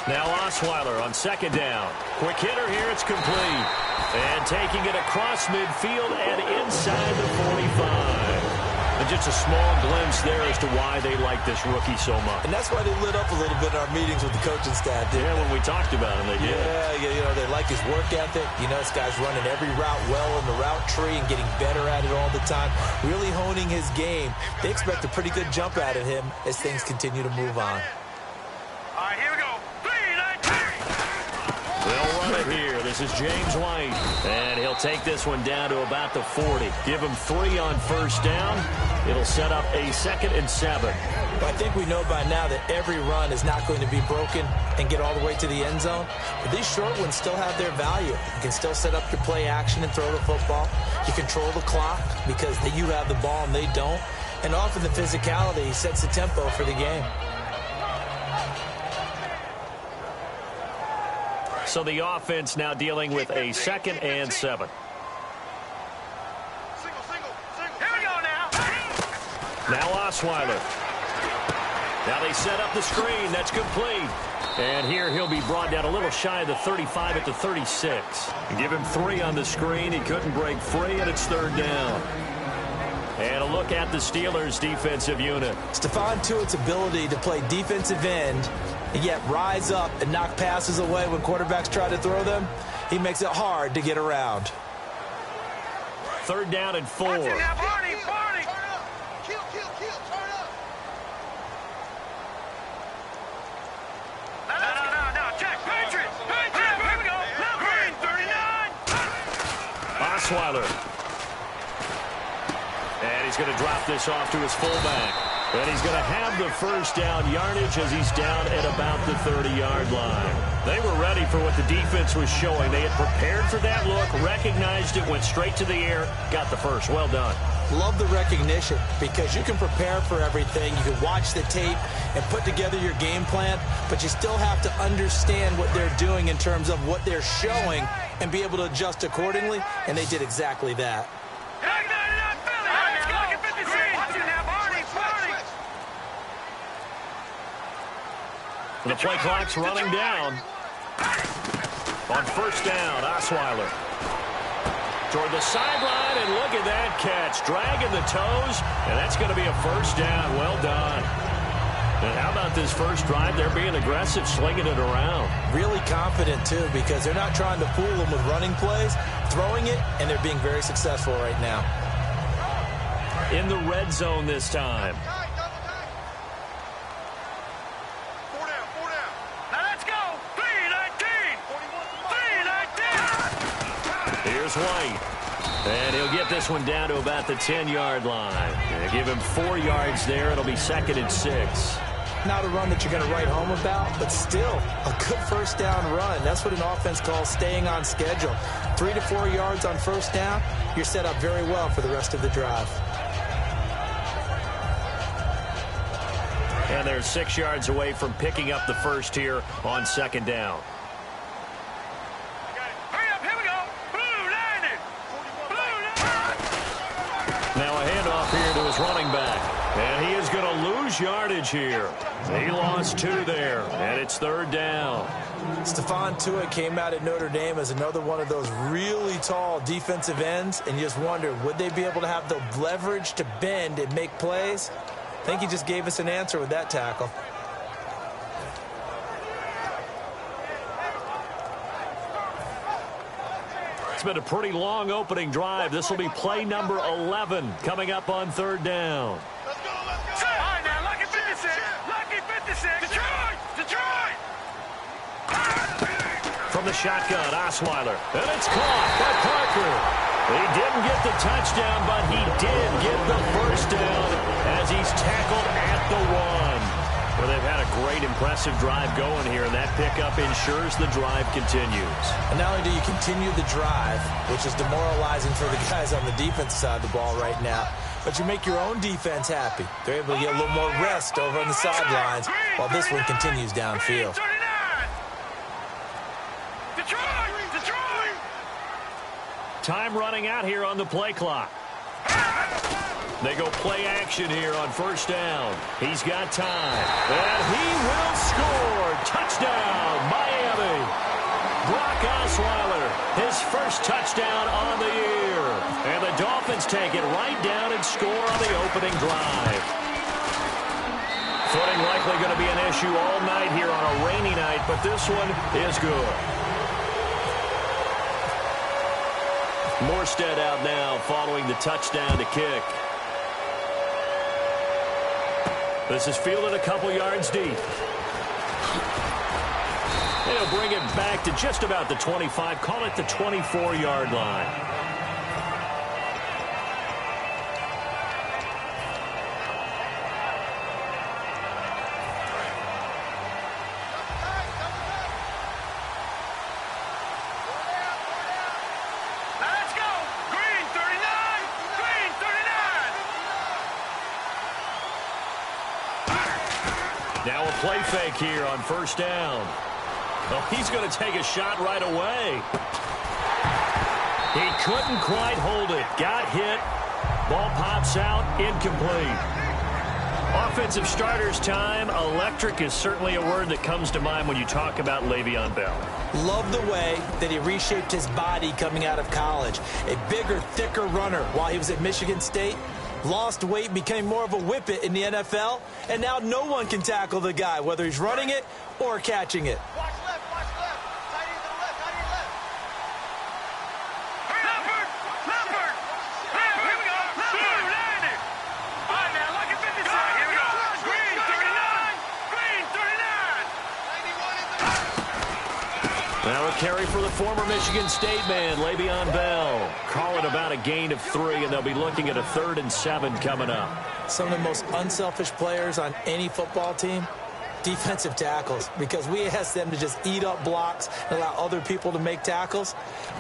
Now Osweiler on second down. Quick hitter here, it's complete. And taking it across midfield and inside the 45. And just a small glimpse there as to why they like this rookie so much. And that's why they lit up a little bit in our meetings with the coaching staff. Yeah, when we talked about him, they did. Yeah, you know, they like his work ethic. You know, this guy's running every route well in the route tree and getting better at it all the time, really honing his game. They expect a pretty good jump out of him as things continue to move on. All right, here we go. They'll run it here. This is James White. And he'll take this one down to about the 40. Give him 3 on first down. It'll set up a 2nd and 7. But I think we know by now that every run is not going to be broken and get all the way to the end zone. But these short ones still have their value. You can still set up your play action and throw the football. You control the clock because you have the ball and they don't. And often the physicality sets the tempo for the game. So the offense now dealing with a 2nd and 7. Here we go now. Now Osweiler. Now they set up the screen. That's complete. And here he'll be brought down a little shy of the 35 at the 36. Give him 3 on the screen. He couldn't break free, and it's 3rd down. And a look at the Steelers' defensive unit. Stephon Tuitt's ability to play defensive end and yet rise up and knock passes away when quarterbacks try to throw them, he makes it hard to get around. 3rd down and 4. Watch it now, Barney. Turn up. Kill, turn up. No. Check. Patriots. Here we go. Green, 39. Osweiler. And he's going to drop this off to his fullback. And he's going to have the first down yardage as he's down at about the 30-yard line. They were ready for what the defense was showing. They had prepared for that look, recognized it, went straight to the air, got the first. Well done. Love the recognition because you can prepare for everything. You can watch the tape and put together your game plan, but you still have to understand what they're doing in terms of what they're showing and be able to adjust accordingly, and they did exactly that. The play clock's running down. On first down, Osweiler. Toward the sideline, and look at that catch. Dragging the toes, and that's going to be a first down. Well done. And how about this first drive? They're being aggressive, slinging it around. Really confident, too, because they're not trying to fool them with running plays, throwing it, and they're being very successful right now. In the red zone this time. White. And he'll get this one down to about the 10-yard line. And give him 4 yards there. It'll be 2nd and 6. Not a run that you're going to write home about, but still a good first down run. That's what an offense calls staying on schedule. 3 to 4 yards on first down, you're set up very well for the rest of the drive. And they're 6 yards away from picking up the first here on 2nd down. Now a handoff here to his running back. And he is going to lose yardage here. He lost 2 there, and it's 3rd down. Stephon Tuitt came out at Notre Dame as another one of those really tall defensive ends, and you just wonder, would they be able to have the leverage to bend and make plays? I think he just gave us an answer with that tackle. It's been a pretty long opening drive. This will be play number 11 coming up on 3rd down. Let's go. All right, now, Lucky 56. Lucky 56. Detroit. From the shotgun, Osweiler. And it's caught by Parker. He didn't get the touchdown, but he did get the first down as he's tackled at the 1. Well, they've had a great, impressive drive going here, and that pickup ensures the drive continues. And not only do you continue the drive, which is demoralizing for the guys on the defensive side of the ball right now, but you make your own defense happy. They're able to get a little more rest over on the sidelines while this one continues downfield. Detroit! Time running out here on the play clock. They go play action here on first down. He's got time. And he will score. Touchdown, Dolphins take it right down and score on the opening drive. Footing likely going to be an issue all night here on a rainy night, but this one is good. Morstead out now following the touchdown to kick. This is fielded a couple yards deep. They'll bring it back to just about the 25. Call it the 24-yard line. Now a play fake here on first down. Oh, he's going to take a shot right away. He couldn't quite hold it. Got hit. Ball pops out. Incomplete. Offensive starters time. Electric is certainly a word that comes to mind when you talk about Le'Veon Bell. Love the way that he reshaped his body coming out of college. A bigger, thicker runner while he was at Michigan State. Lost weight, became more of a whippet in the NFL, and now no one can tackle the guy, whether he's running it or catching it. Watch left, watch left. Tight end to the left, tight end left. Leopard! Leopard! Here we go! Leopard! Landed! All right, now, look at 56. Here we go. Green, 39. Green, 39. Now a carry for the former Michigan State man, Le'Veon Bell. Call it about a gain of 3, and they'll be looking at a 3rd and 7 coming up. Some of the most unselfish players on any football team, defensive tackles, because we ask them to just eat up blocks and allow other people to make tackles.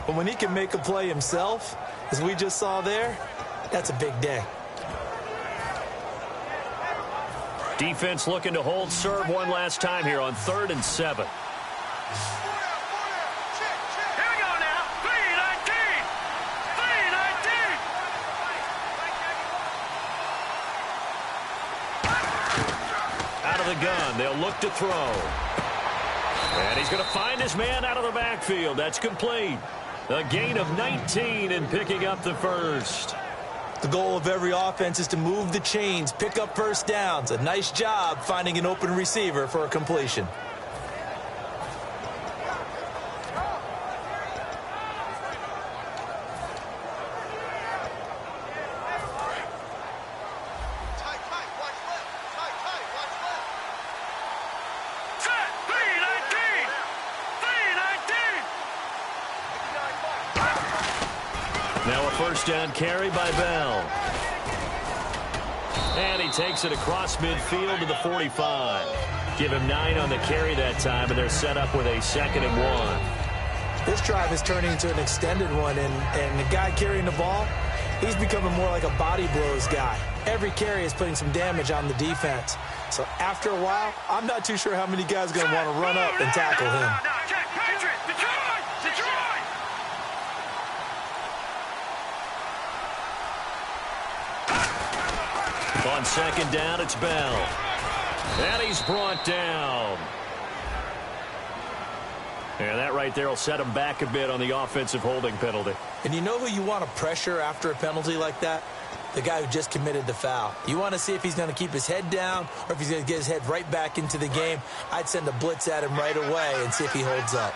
But when he can make a play himself, as we just saw there, that's a big day. Defense looking to hold serve one last time here on 3rd and 7. The gun. They'll look to throw. And he's going to find his man out of the backfield. That's complete. A gain of 19 and picking up the first. The goal of every offense is to move the chains, pick up first downs. A nice job finding an open receiver for a completion. Now a first down carry by Bell. And he takes it across midfield to the 45. Give him 9 on the carry that time, and they're set up with a 2nd and 1. This drive is turning into an extended one, and the guy carrying the ball, he's becoming more like a body blows guy. Every carry is putting some damage on the defense. So after a while, I'm not too sure how many guys are going to want to run up and tackle him. On 2nd down, it's Bell. And he's brought down. And that right there will set him back a bit on the offensive holding penalty. And you know who you want to pressure after a penalty like that? The guy who just committed the foul. You want to see if he's going to keep his head down or if he's going to get his head right back into the game. I'd send a blitz at him right away and see if he holds up.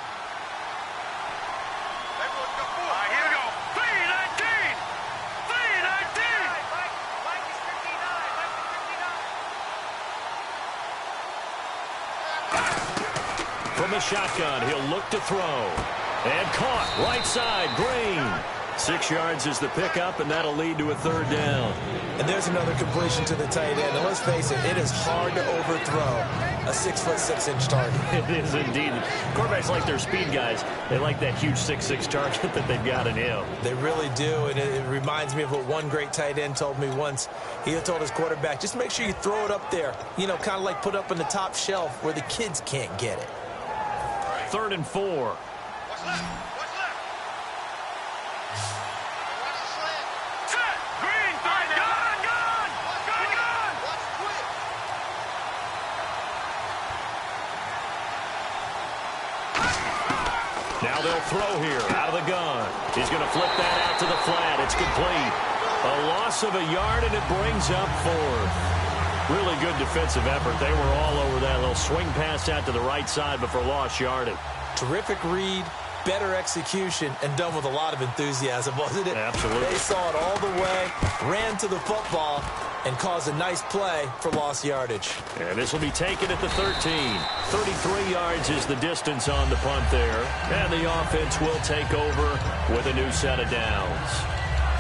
From the shotgun, he'll look to throw. And caught right side, Green. 6 yards is the pickup, and that'll lead to a 3rd down. And there's another completion to the tight end. And let's face it, it is hard to overthrow a 6'6" target. It is indeed. Quarterbacks like their speed guys. They like that huge 6'6" target that they've got in him. They really do, and it reminds me of what one great tight end told me once. He told his quarterback, just make sure you throw it up there. You know, kind of like put up on the top shelf where the kids can't get it. 3rd and 4. What's left? What's left? Set! Green! Gun! Gun! Gun! Watch quick. Now they'll throw here out of the gun. He's going to flip that out to the flat. It's complete. A loss of a yard, and it brings up 4th. Really good defensive effort. They were all over that little swing pass out to the right side, but for lost yardage. Terrific read, better execution, and done with a lot of enthusiasm, wasn't it? Absolutely. They saw it all the way, ran to the football, and caused a nice play for lost yardage. And this will be taken at the 13. 33 yards is the distance on the punt there. And the offense will take over with a new set of downs.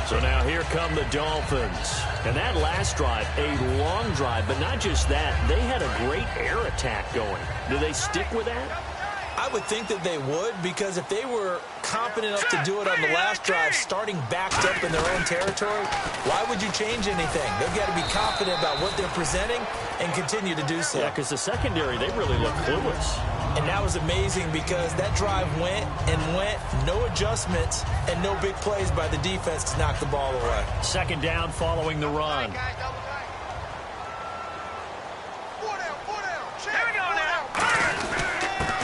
So now here come the Dolphins. And that last drive, a long drive, but not just that. They had a great air attack going. Do they stick with that? I would think that they would, because if they were competent enough to do it on the last drive, starting backed up in their own territory, why would you change anything? They've got to be confident about what they're presenting and continue to do so. Yeah, because the secondary, they really look clueless. And that was amazing because that drive went and went, no adjustments, and no big plays by the defense to knock the ball away. Second down following the run.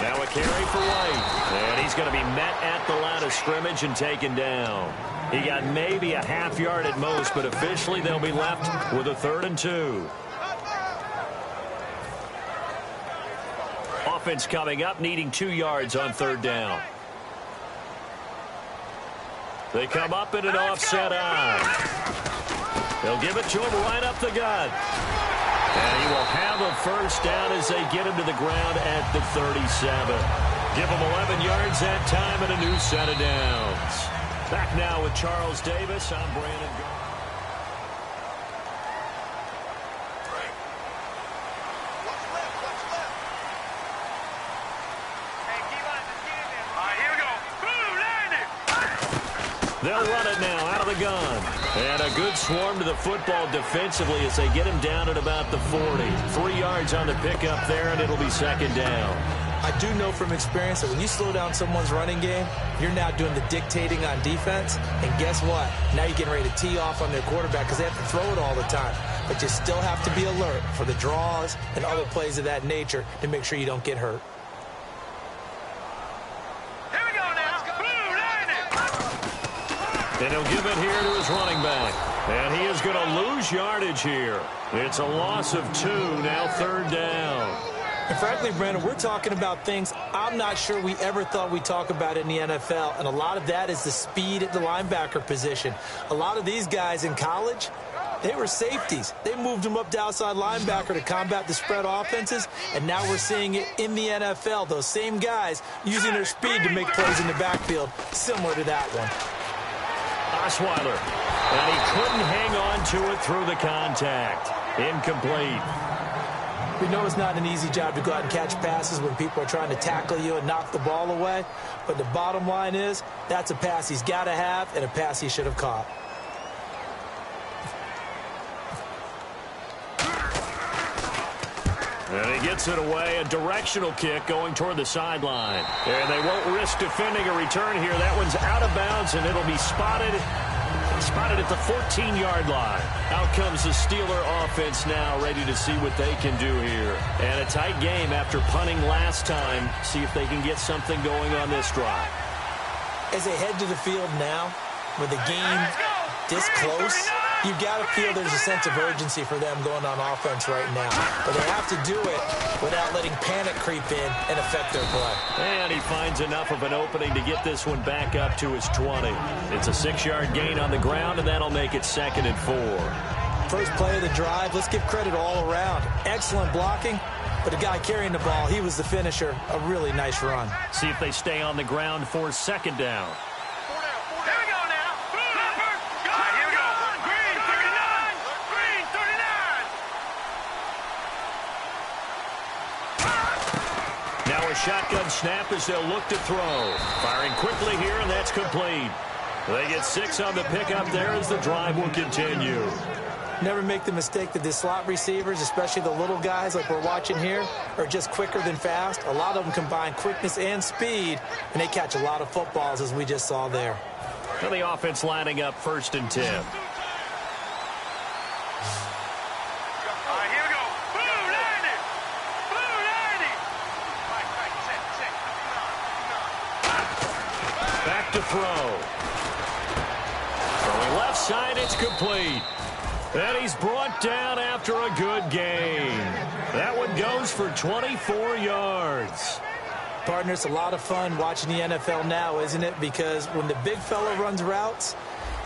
Now a carry for White. And he's going to be met at the line of scrimmage and taken down. He got maybe a half yard at most, but officially they'll be left with a 3rd and 2. Offense coming up, needing 2 yards on 3rd down. They come up in an offset eye. They'll give it to him right up the gut. And he will have a first down as they get him to the ground at the 37. Give him 11 yards that time and a new set of downs. Back now with Charles Davis. I'm Brandon Garrett. They'll run it now out of the gun. And a good swarm to the football defensively as they get him down at about the 40. 3 yards on the pickup there, and it'll be second down. I do know from experience that when you slow down someone's running game, you're now doing the dictating on defense. And guess what? Now you're getting ready to tee off on their quarterback because they have to throw it all the time. But you still have to be alert for the draws and other plays of that nature to make sure you don't get hurt. And he'll give it here to his running back. And he is going to lose yardage here. It's a loss of 2, now 3rd down. And frankly, Brandon, we're talking about things I'm not sure we ever thought we'd talk about in the NFL. And a lot of that is the speed at the linebacker position. A lot of these guys in college, they were safeties. They moved them up to outside linebacker to combat the spread offenses. And now we're seeing it in the NFL. Those same guys using their speed to make plays in the backfield, similar to that one. Osweiler, and he couldn't hang on to it through the contact. Incomplete. We know it's not an easy job to go out and catch passes when people are trying to tackle you and knock the ball away, but the bottom line is that's a pass he's got to have and a pass he should have caught. And he gets it away, a directional kick going toward the sideline. And they won't risk defending a return here. That one's out of bounds, and it'll be spotted at the 14-yard line. Out comes the Steeler offense now, ready to see what they can do here. And a tight game after punting last time. See if they can get something going on this drive. As they head to the field now, with the game this close, you've got to feel there's a sense of urgency for them going on offense right now. But they have to do it without letting panic creep in and affect their play. And he finds enough of an opening to get this one back up to his 20. It's a 6-yard gain on the ground, and that'll make it 2nd and 4. First play of the drive, let's give credit all around. Excellent blocking, but the guy carrying the ball, he was the finisher. A really nice run. See if they stay on the ground for 2nd down. Shotgun snap as they'll look to throw. Firing quickly here, and that's complete. They get 6 on the pickup there as the drive will continue. Never make the mistake that the slot receivers, especially the little guys like we're watching here, are just quicker than fast. A lot of them combine quickness and speed, and they catch a lot of footballs as we just saw there. And the offense lining up 1st and 10. To throw. Throwing left side, it's complete. And he's brought down after a good game. That one goes for 24 yards. Partner, it's a lot of fun watching the NFL now, isn't it? Because when the big fella runs routes,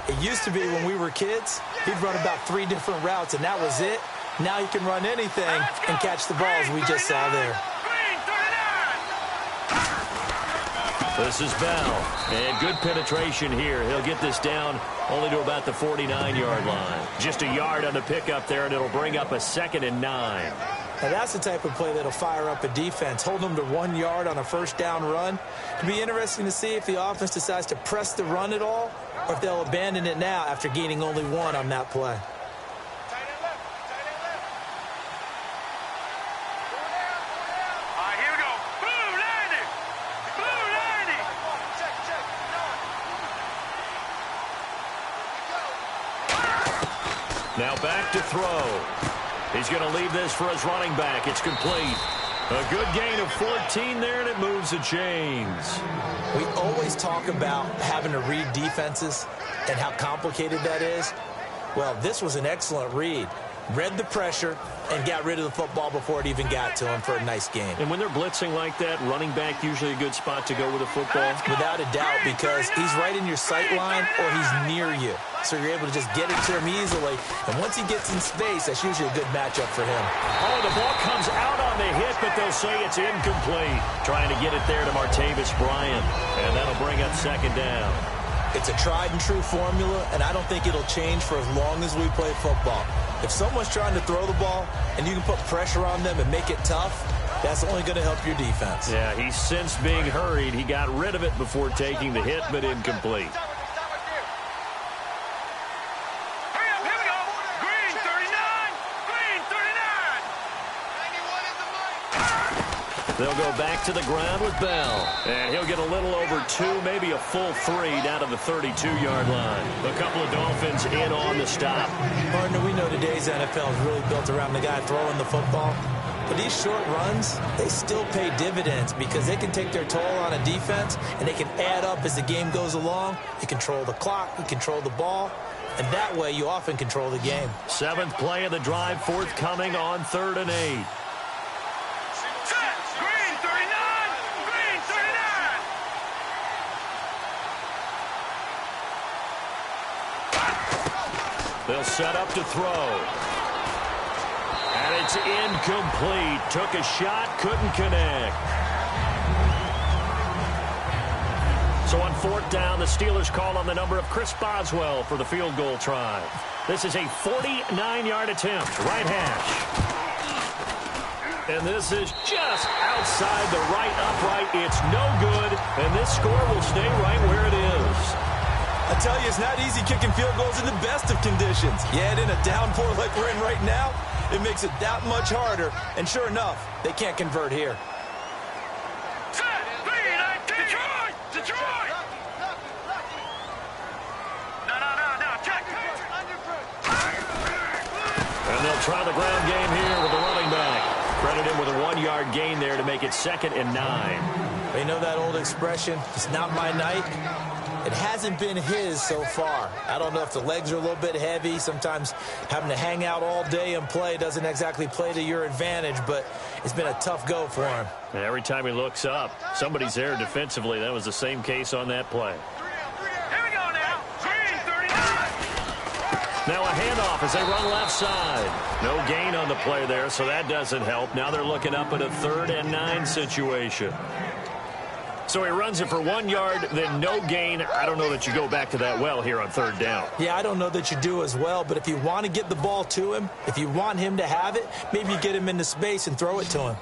it used to be when we were kids, he'd run about 3 different routes, and that was it. Now he can run anything and catch the balls we just saw there. This is Bell, and good penetration here. He'll get this down only to about the 49-yard line. Just a yard on the pickup there, and it'll bring up a 2nd and 9. Now that's the type of play that'll fire up a defense. Hold them to 1 yard on a first down run. It'll be interesting to see if the offense decides to press the run at all, or if they'll abandon it now after gaining only 1 on that play. Now back to throw. He's going to leave this for his running back. It's complete. A good gain of 14 there, and it moves the chains. We always talk about having to read defenses and how complicated that is. Well, this was an excellent read. Read the pressure and got rid of the football before it even got to him for a nice game. And when they're blitzing like that, running back usually a good spot to go with a football? Without a doubt, because he's right in your sight line or he's near you. So you're able to just get it to him easily. And once he gets in space, that's usually a good matchup for him. Oh, the ball comes out on the hit, but they'll say it's incomplete. Trying to get it there to Martavis Bryant. And that'll bring up 2nd down. It's a tried-and-true formula, and I don't think it'll change for as long as we play football. If someone's trying to throw the ball and you can put pressure on them and make it tough, that's only going to help your defense. Yeah, he's since being hurried. He got rid of it before taking the hit, but incomplete. They'll go back to the ground with Bell. And he'll get a little over 2, maybe a full 3 down to the 32-yard line. A couple of Dolphins in on the stop. Partner, we know today's NFL is really built around the guy throwing the football. But these short runs, they still pay dividends because they can take their toll on a defense and they can add up as the game goes along. You control the clock, you control the ball, and that way you often control the game. 7th play of the drive forthcoming on 3rd and 8. They'll set up to throw. And it's incomplete. Took a shot, couldn't connect. So on 4th down, the Steelers call on the number of Chris Boswell for the field goal try. This is a 49-yard attempt, right hash. And this is just outside the right upright. It's no good, and this score will stay right where it is. I tell you, it's not easy kicking field goals in the best of conditions. Yet in a downpour like we're in right now, it makes it that much harder. And sure enough, they can't convert here. Detroit! No, check. And they'll try the ground game here with the running back. Credit him with a 1-yard gain there to make it 2nd and 9. You know that old expression, it's not my night? It hasn't been his so far. I don't know if the legs are a little bit heavy. Sometimes having to hang out all day and play doesn't exactly play to your advantage, but it's been a tough go for him. And every time he looks up, somebody's there defensively. That was the same case on that play. Here we go now. Green, 39. Now a handoff as they run left side. No gain on the play there, so that doesn't help. Now they're looking up at a 3rd and 9 situation. So he runs it for 1 yard, then no gain. I don't know that you go back to that well here on 3rd down. Yeah, I don't know that you do as well, but if you want to get the ball to him, if you want him to have it, maybe you get him into space and throw it to him.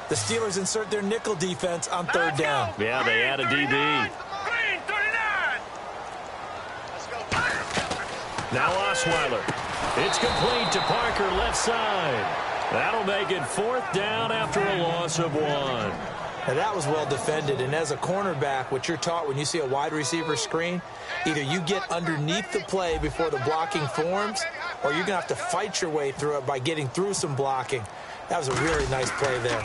The Steelers insert their nickel defense on 3rd down. Yeah, they add a DB. Green, 39. Now Osweiler. It's complete to Parker left side. That'll make it 4th down after a loss of 1. Now that was well defended, and as a cornerback, what you're taught when you see a wide receiver screen, either you get underneath the play before the blocking forms, or you're going to have to fight your way through it by getting through some blocking. That was a really nice play there.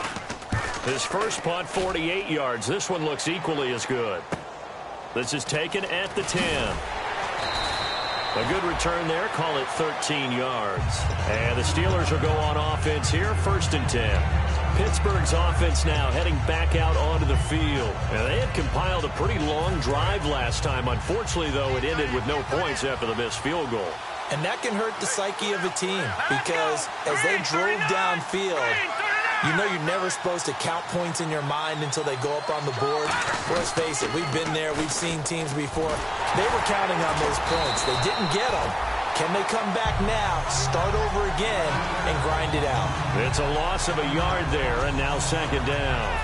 His first punt, 48 yards. This one looks equally as good. This is taken at the 10. A good return there. Call it 13 yards. And the Steelers will go on offense here. 1st and 10. Pittsburgh's offense now heading back out onto the field. And they had compiled a pretty long drive last time. Unfortunately, though, it ended with no points after the missed field goal. And that can hurt the psyche of a team because as they drove downfield, you know you're never supposed to count points in your mind until they go up on the board. Let's face it, we've been there. We've seen teams before. They were counting on those points. They didn't get them. Can they come back now, start over again, and grind it out? It's a loss of a yard there, and now 2nd down.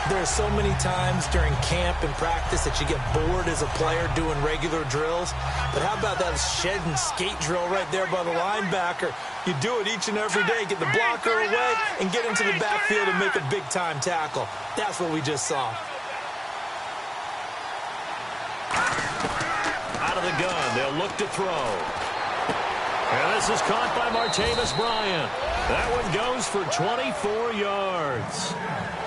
There are so many times during camp and practice that you get bored as a player doing regular drills. But how about that shed and skate drill right there by the linebacker? You do it each and every day. Get the blocker away and get into the backfield and make a big-time tackle. That's what we just saw. Out of the gun, they'll look to throw. And this is caught by Martavis Bryant. That one goes for 24 yards.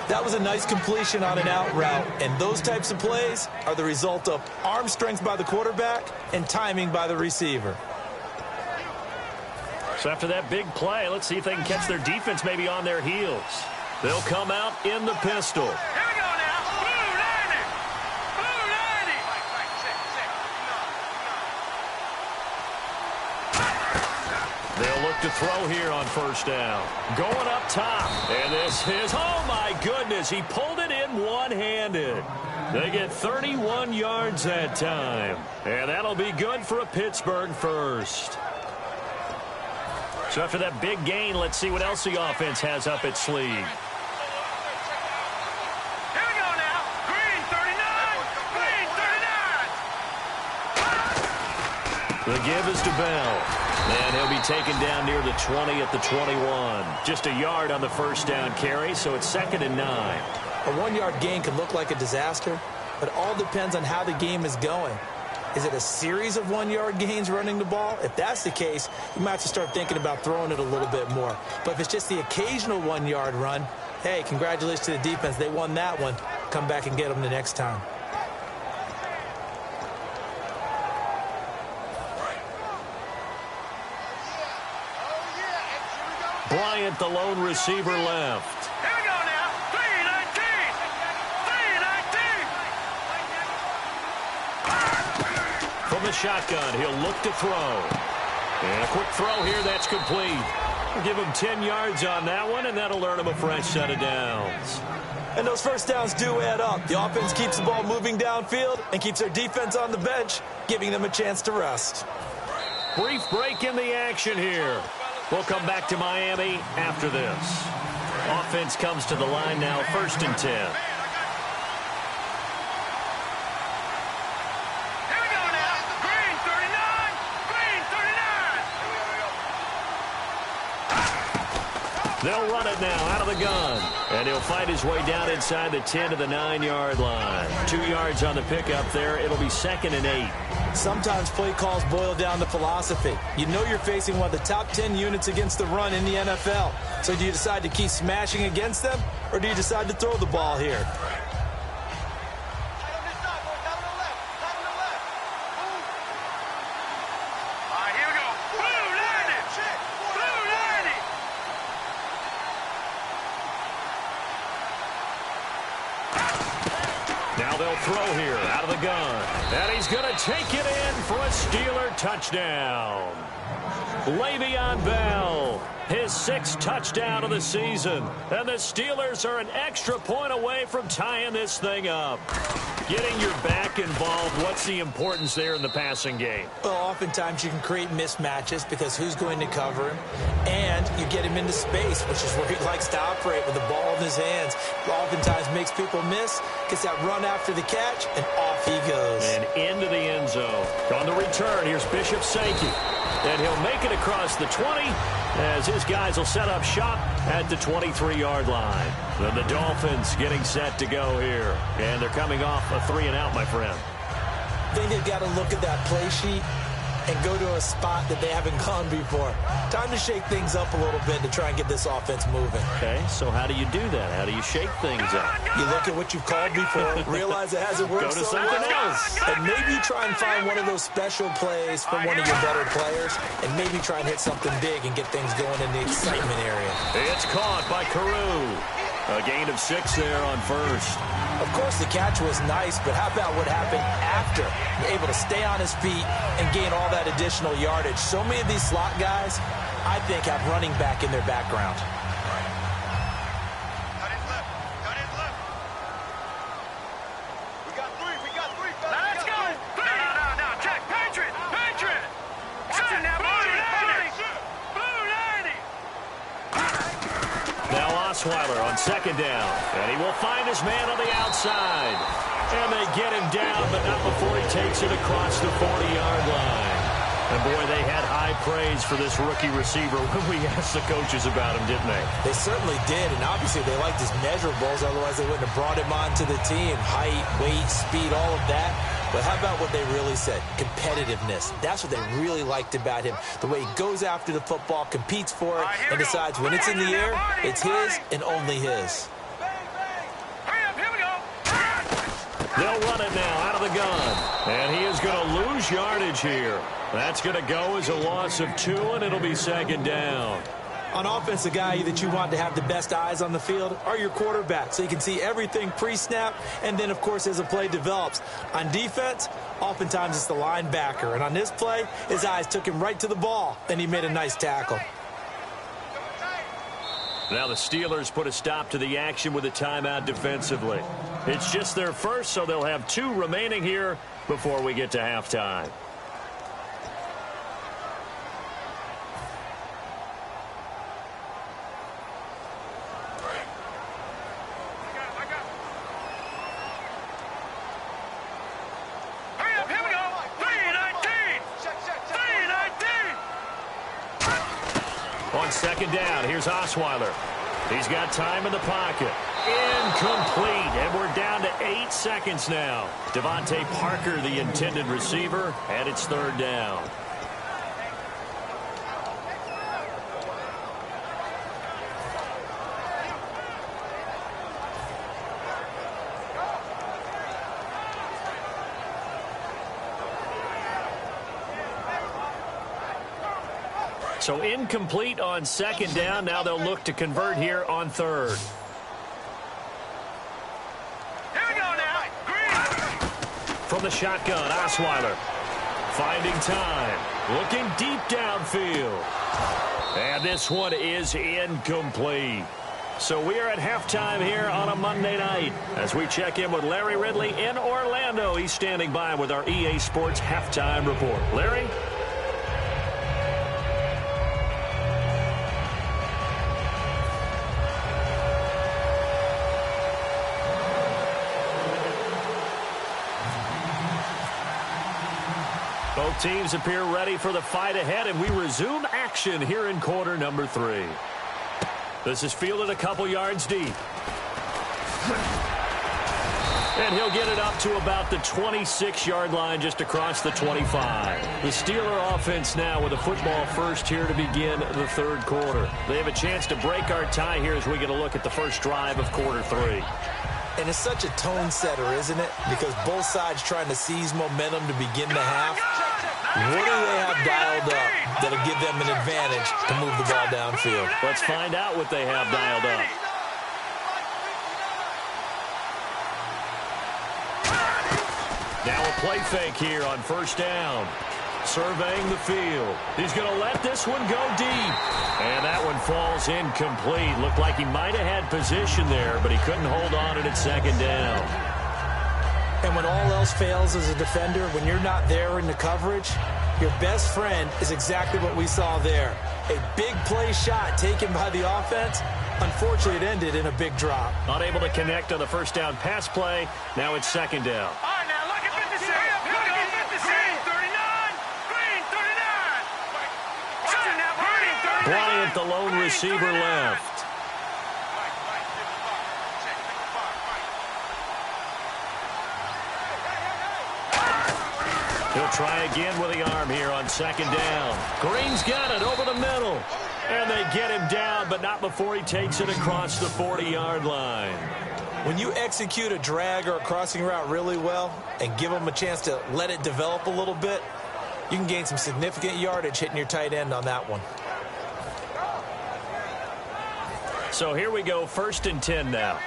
That was a nice completion on an out route, and those types of plays are the result of arm strength by the quarterback and timing by the receiver. So after that big play, let's see if they can catch their defense maybe on their heels. They'll come out in the pistol. Here we go now. Blue 90. Blue 90. They'll look to throw here on 1st down. Going up top. And this is, oh my goodness, he pulled it in one-handed. They get 31 yards that time. And that'll be good for a Pittsburgh first. So after that big gain, let's see what else the offense has up its sleeve. Here we go now. Green 39. Green 39. The give is to Bell. And he'll be taken down near the 20 at the 21. Just a yard on the 1st down carry, so it's 2nd and 9. A 1-yard gain can look like a disaster, but it all depends on how the game is going. Is it a series of 1-yard gains running the ball? If that's the case, you might have to start thinking about throwing it a little bit more. But if it's just the occasional 1-yard run, hey, congratulations to the defense. They won that one. Come back and get them the next time. Bryant, the lone receiver, left. Here we go now. 319. 319. From the shotgun, he'll look to throw. And a quick throw here, that's complete. We'll give him 10 yards on that one, and that'll earn him a fresh set of downs. And those 1st downs do add up. The offense keeps the ball moving downfield and keeps their defense on the bench, giving them a chance to rest. Brief break in the action here. We'll come back to Miami after this. Offense comes to the line now, 1st and 10. Here we go now. Green 39. Green 39. They'll run it now out of the gun. And he'll fight his way down inside the 10 to the 9-yard line. 2 yards on the pickup there. It'll be 2nd and 8. Sometimes play calls boil down to philosophy. You know you're facing one of the top 10 units against the run in the NFL. So do you decide to keep smashing against them, or do you decide to throw the ball here? Tight on this side, boys. Tight on the left. Tight on the left. Move. All right, here we go. Blue 90. Check. Blue 90. Now they'll throw here out of the gun. And he's going to take it in for a Steeler touchdown. Le'Veon Bell, his 6th touchdown of the season. And the Steelers are an extra point away from tying this thing up. Getting your back involved, what's the importance there in the passing game? Well, oftentimes you can create mismatches because who's going to cover him? And you get him into space, which is where he likes to operate with the ball in his hands. Oftentimes makes people miss, gets that run after the catch, and off he goes. And into the end zone. On the return, here's Bishop Sankey. And he'll make it across the 20 as his guys will set up shop at the 23-yard line. Then the Dolphins getting set to go here. And they're coming off a 3-and-out, my friend. I think they've got to look at that play sheet and go to a spot that they haven't gone before. Time to shake things up a little bit to try and get this offense moving. Okay, so how do you do that? How do you shake things up? You look at what you've called before, realize it hasn't worked Go to so something well, else. and maybe try and find one of those special plays from one of your better players, and maybe try and hit something big and get things going in the excitement area. It's caught by Carew. A gain of 6 there on first. Of course, the catch was nice, but how about what happened after? Able to stay on his feet and gain all that additional yardage. So many of these slot guys, I think, have running back in their background. Cut it left. Cut it left. We got three. We got three. Fellas. Let's go. No. Check. Patriot. Set. Blue 90. Now Osweiler on second down. And he will find his man on the outside. And they get him down, but not before he takes it across the 40-yard line. And, boy, they had high praise for this rookie receiver when we asked the coaches about him, didn't they? They certainly did, and obviously they liked his measurables, otherwise they wouldn't have brought him onto the team. Height, weight, speed, all of that. But how about what they really said? Competitiveness. That's what they really liked about him. The way he goes after the football, competes for it, and decides when it's in the air, it's his and only his. Hurry up. Here we go. They'll run it now out of the gun. And he is going to lose yardage here. That's going to go as a loss of 2, and it'll be second down. On offense, the guy that you want to have the best eyes on the field are your quarterback, so you can see everything pre-snap, and then, of course, as the play develops. On defense, oftentimes it's the linebacker, and on this play, his eyes took him right to the ball, and he made a nice tackle. Now the Steelers put a stop to the action with a timeout defensively. It's just their first, so they'll have 2 remaining here before we get to halftime. Hurry up. Here we go. 3-19. Check. 3-19. On second down, here's Osweiler. He's got time in the pocket. Incomplete, and we're down to 8 seconds now. Devontae Parker, the intended receiver, and it's third down. So incomplete on second down. Now they'll look to convert here on third. Here we go now. Green. From the shotgun, Osweiler finding time, looking deep downfield. And this one is incomplete. So we are at halftime here on a Monday night as we check in with Larry Ridley in Orlando. He's standing by with our EA Sports halftime report. Larry? Both teams appear ready for the fight ahead, and we resume action here in quarter number 3. This is fielded a couple yards deep. And he'll get it up to about the 26-yard line, just across the 25. The Steeler offense now with a football first here to begin the third quarter. They have a chance to break our tie here as we get a look at the first drive of quarter 3. And it's such a tone setter, isn't it? Because both sides trying to seize momentum to begin the half. What do they have dialed up that'll give them an advantage to move the ball downfield? Let's find out what they have dialed up. Now a play fake here on first down. Surveying the field. He's going to let this one go deep. And that one falls incomplete. Looked like he might have had position there, but he couldn't hold on it at second down. And when all else fails as a defender, when you're not there in the coverage, your best friend is exactly what we saw there. A big play shot taken by the offense. Unfortunately, it ended in a big drop. Unable to connect on the first down pass play. Now it's second down. All right, now look at 56. Here we go. 56. Green 39. Bryant, the lone receiver, left. He'll try again with the arm here on second down. Green's got it over the middle. And they get him down, but not before he takes it across the 40-yard line. When you execute a drag or a crossing route really well and give them a chance to let it develop a little bit, you can gain some significant yardage hitting your tight end on that one. So here we go, 1st and 10 now.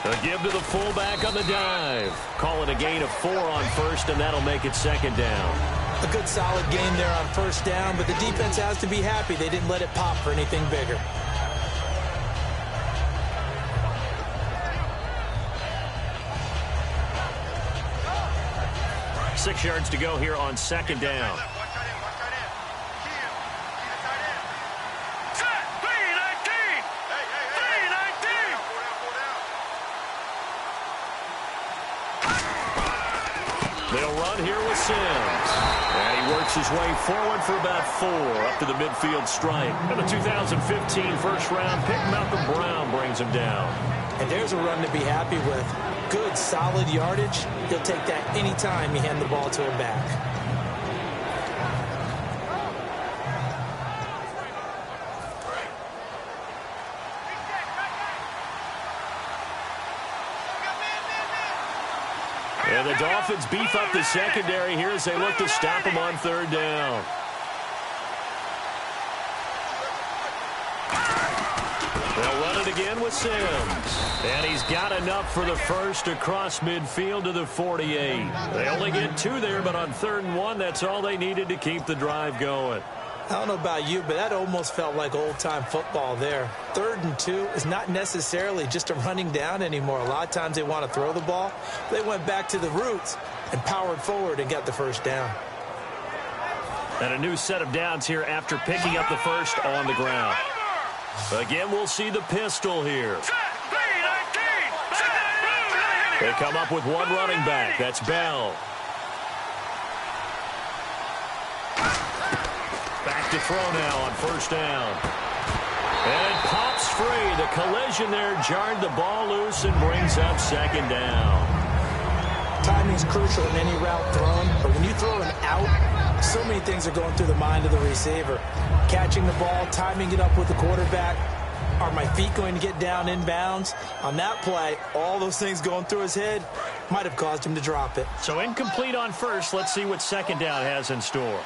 A give to the fullback on the dive. Call it a gain of 4 on 1st, and that'll make it 2nd down. A good solid game there on 1st down, but the defense has to be happy they didn't let it pop for anything bigger. Six yards to go here on 2nd down. They'll run here with Sims. And he works his way forward for about 4 up to the midfield stripe. And the 2015 first-round pick, Malcolm Brown, brings him down. And there's a run to be happy with. Good, solid yardage. He'll take that anytime you hand the ball to him back. And the Dolphins beef up the secondary here as they look to stop him on 3rd down. They'll run it again with Sims. And he's got enough for the first across midfield to the 48. They only get 2 there, but on 3rd and 1, that's all they needed to keep the drive going. I don't know about you, but that almost felt like old-time football there. 3rd and 2 is not necessarily just a running down anymore. A lot of times they want to throw the ball. They went back to the roots and powered forward and got the 1st down. And a new set of downs here after picking up the first on the ground. Again, we'll see the pistol here. They come up with one running back. That's Bell. Back to throw now on 1st down. And it pops free. The collision there jarred the ball loose and brings up 2nd down. Timing's crucial in any route thrown, but when you throw an out, so many things are going through the mind of the receiver. Catching the ball, timing it up with the quarterback. Are my feet going to get down in bounds? On that play, all those things going through his head might have caused him to drop it. So incomplete on 1st. Let's see what 2nd down has in store.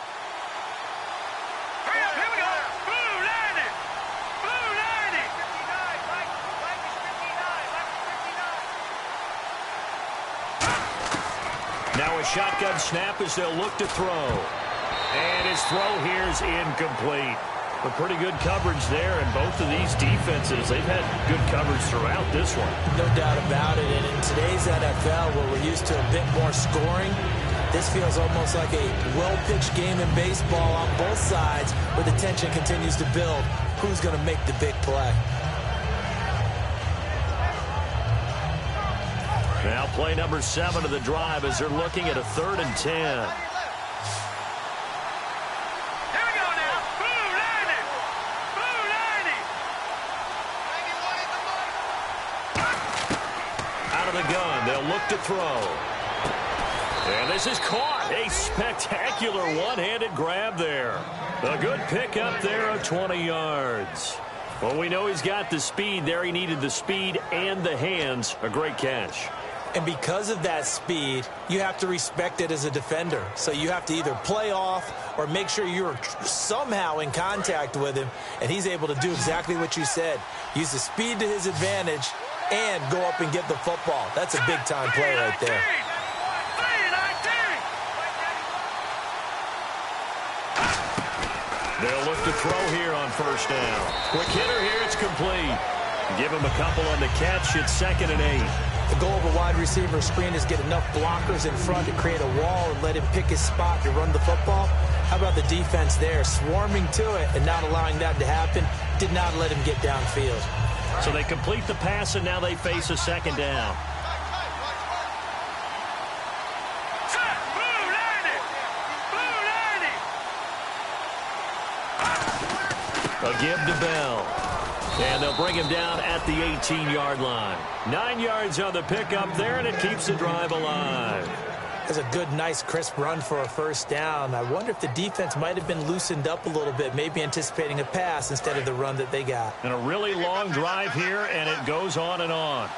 Now a shotgun snap as they'll look to throw. And his throw here is incomplete. But pretty good coverage there, and both of these defenses, they've had good coverage throughout this one. No doubt about it, and in today's NFL, where we're used to a bit more scoring, this feels almost like a well-pitched game in baseball on both sides, where the tension continues to build. Who's going to make the big play? Now play number 7 of the drive as they're looking at a 3rd and 10. They'll look to throw. And this is caught. A spectacular one-handed grab there. A good pickup there of 20 yards. Well, we know he's got the speed there. He needed the speed and the hands. A great catch. And because of that speed, you have to respect it as a defender. So you have to either play off or make sure you're somehow in contact with him. And he's able to do exactly what you said. Use the speed to his advantage and go up and get the football. That's a big-time play right there. They'll look to throw here on 1st down. Quick hitter here, it's complete. Give him a couple on the catch. It's 2nd and 8. The goal of a wide receiver screen is get enough blockers in front to create a wall and let him pick his spot to run the football. How about the defense there, swarming to it and not allowing that to happen? Did not let him get downfield. So they complete the pass, and now they face a 2nd down. A give to Bell. And they'll bring him down at the 18-yard line. 9 yards on the pickup there, and it keeps the drive alive. That's a good, nice, crisp run for a first down. I wonder if the defense might have been loosened up a little bit, maybe anticipating a pass instead of the run that they got. And a really long drive here, and it goes on and on.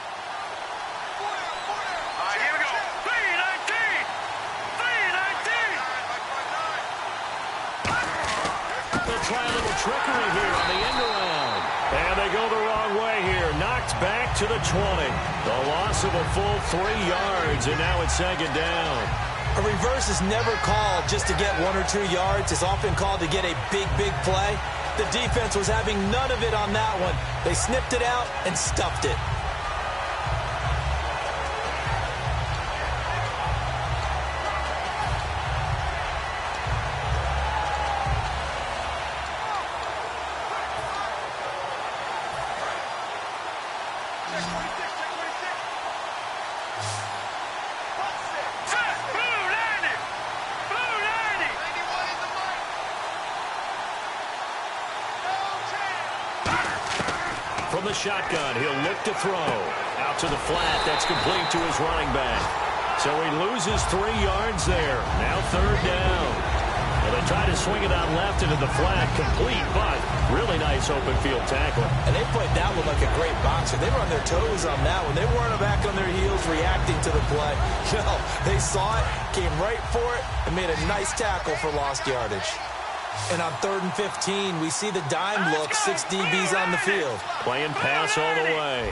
Here we go. 3-19. They'll try a little trickery here on the end around. And they go the wrong way here. Knocked back to the 20. The loss of a full 3 yards, and now it's second down. A reverse is never called just to get 1 or 2 yards. It's often called to get a big, big play. The defense was having none of it on that one. They snipped it out and stuffed it. From the shotgun, he'll look to throw. Out to the flat. That's complete to his running back. So he loses 3 yards there. Now third down. Well, they try to swing it out left into the flat. Complete, but really nice open field tackle. And they played that one like a great boxer. They were on their toes on that one. They weren't back on their heels reacting to the play. No, they saw it, came right for it, and made a nice tackle for lost yardage. And on 3rd and 15, we see the dime look, 6 DBs on the field. Playing pass all the way.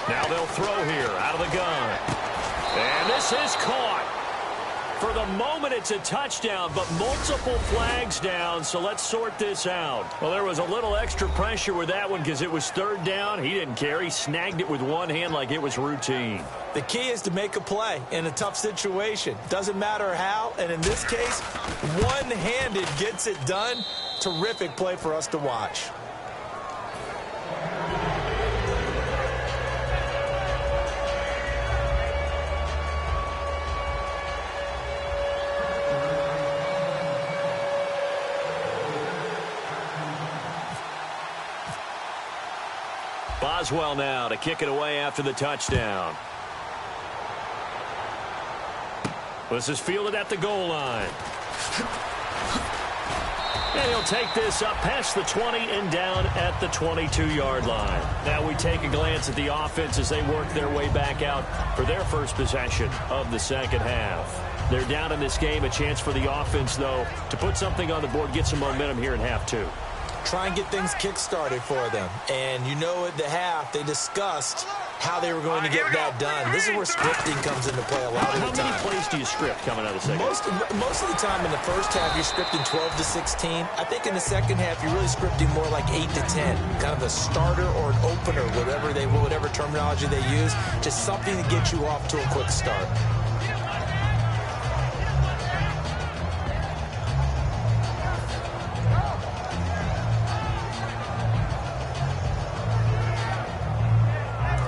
Now they'll throw here out of the gun. And this is caught. For the moment, it's a touchdown, but multiple flags down, so let's sort this out. Well, there was a little extra pressure with that one because it was third down. He didn't care. He snagged it with one hand like it was routine. The key is to make a play in a tough situation. Doesn't matter how, and in this case, one-handed gets it done. Terrific play for us to watch. Boswell now to kick it away after the touchdown. This is fielded at the goal line. And he'll take this up past the 20 and down at the 22-yard line. Now we take a glance at the offense as they work their way back out for their first possession of the second half. They're down in this game. A chance for the offense, though, to put something on the board, get some momentum here in half two. Try and get things kick-started for them. And you know at the half, they discussed how they were going to get that done. This is where scripting comes into play a lot of the time. How many plays do you script coming out of the second? Most of the time in the first half, you're scripting 12 to 16. I think in the second half, you're really scripting more like 8 to 10. Kind of a starter or an opener, whatever terminology they use. Just something to get you off to a quick start.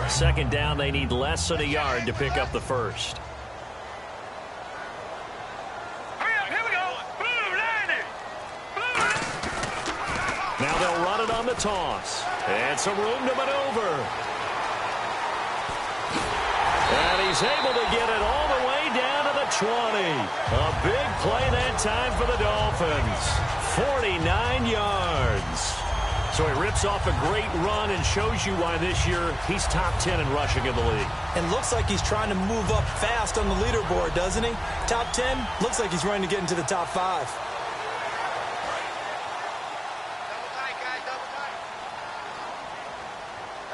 Second down, they need less than a yard to pick up the first. Hurry up, here we go. Blue, 90. Blue. Now they'll run it on the toss. And some room to maneuver. And he's able to get it all the way down to the 20. A big play that time for the Dolphins. 49 yards. So he rips off a great run and shows you why this year he's top 10 in rushing in the league. And looks like he's trying to move up fast on the leaderboard, doesn't he? Top 10, looks like he's running to get into the top 5. Double tight, guys, double tight.